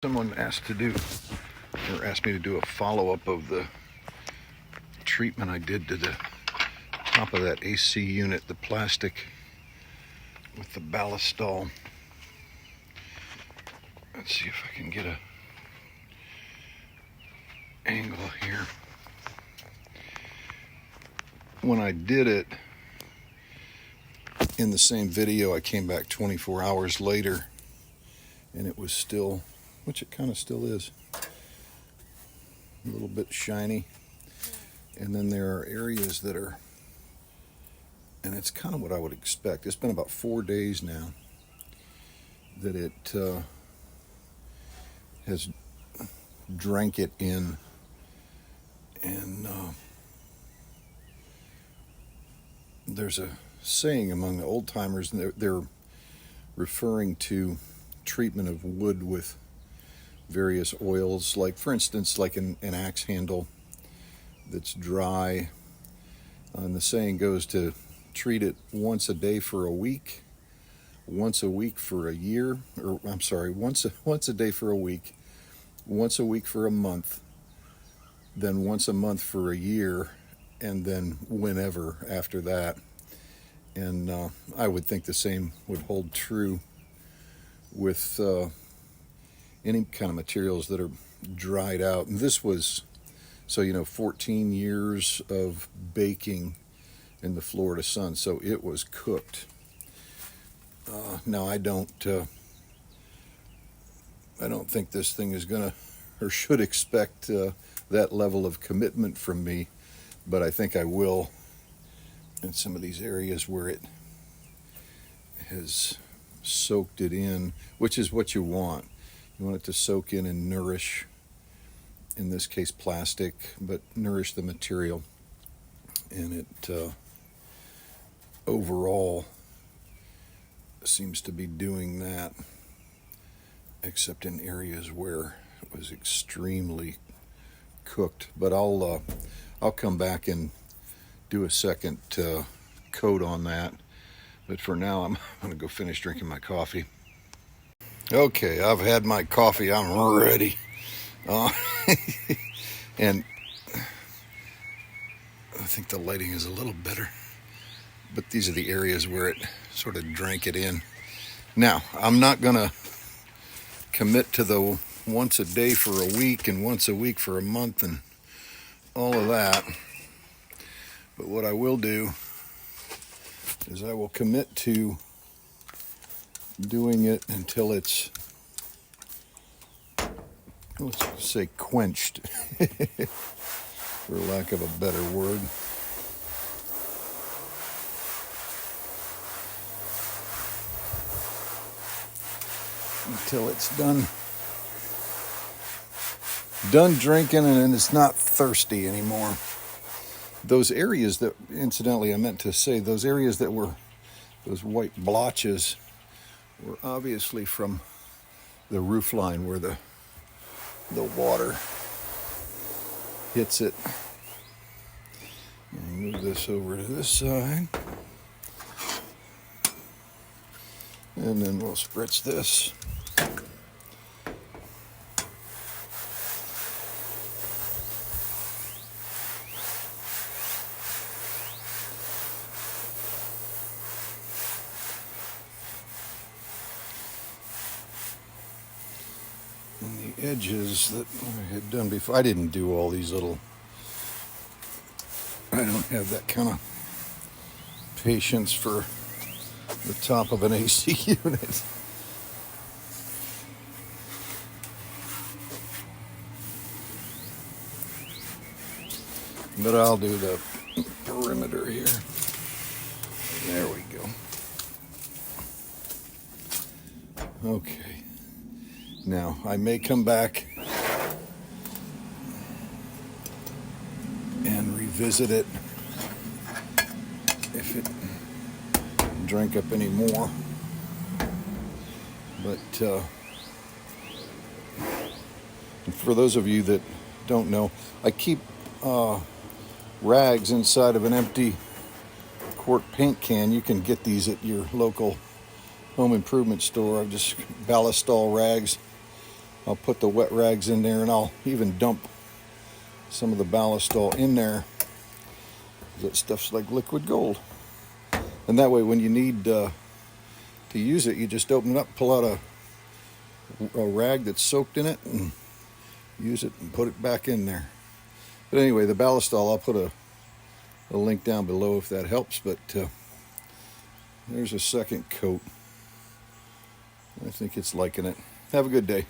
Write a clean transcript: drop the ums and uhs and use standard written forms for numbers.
Someone asked me to do a follow-up of the treatment I did to the top of that AC unit, the plastic with the Ballistol. Let's see if I can get a angle here. When I did it in the same video, I came back 24 hours later and it was still, which it kind of still is, a little bit shiny. And then there are areas that are, and it's kind of what I would expect. It's been about 4 days now that it has drank it in, and there's a saying among the old timers, and they're referring to treatment of wood with various oils, like for instance like an axe handle that's dry, and the saying goes to treat it once a day for a week, once a week for a year, or I'm sorry, once a day for a week, once a week for a month, then once a month for a year, and then whenever after that. And I would think the same would hold true with any kind of materials that are dried out. And this was, 14 years of baking in the Florida sun, so it was cooked. Now I don't think this thing is gonna or should expect that level of commitment from me, but I think I will in some of these areas where it has soaked it in, which is what you want. You want it to soak in and nourish, in this case plastic, but nourish the material. And it overall seems to be doing that, except in areas where it was extremely cooked. But I'll come back and do a second coat on that. But for now, I'm going to go finish drinking my coffee. Okay, I've had my coffee. I'm ready. And I think the lighting is a little better. But these are the areas where it sort of drank it in. Now, I'm not going to commit to the once a day for a week and once a week for a month and all of that. But what I will do is I will commit to doing it until it's, let's say, quenched, for lack of a better word. Until it's done drinking and it's not thirsty anymore. Those areas that, incidentally, I meant to say, those areas that were those white blotches were obviously from the roof line where the water hits it. Move this over to this side. And then we'll spritz this. And the edges that I had done before, I didn't do all these little, I don't have that kind of patience for the top of an AC unit. But I'll do the perimeter here. There we go. Okay. Now, I may come back and revisit it if it drank up any more. But for those of you that don't know, I keep rags inside of an empty quart paint can. You can get these at your local home improvement store. I've just Ballistol rags. I'll put the wet rags in there, and I'll even dump some of the Ballistol in there. That stuff's like liquid gold. And that way when you need to use it, you just open it up, pull out a rag that's soaked in it, and use it and put it back in there. But anyway, the Ballistol, I'll put a link down below if that helps. But there's a second coat. I think it's liking it. Have a good day.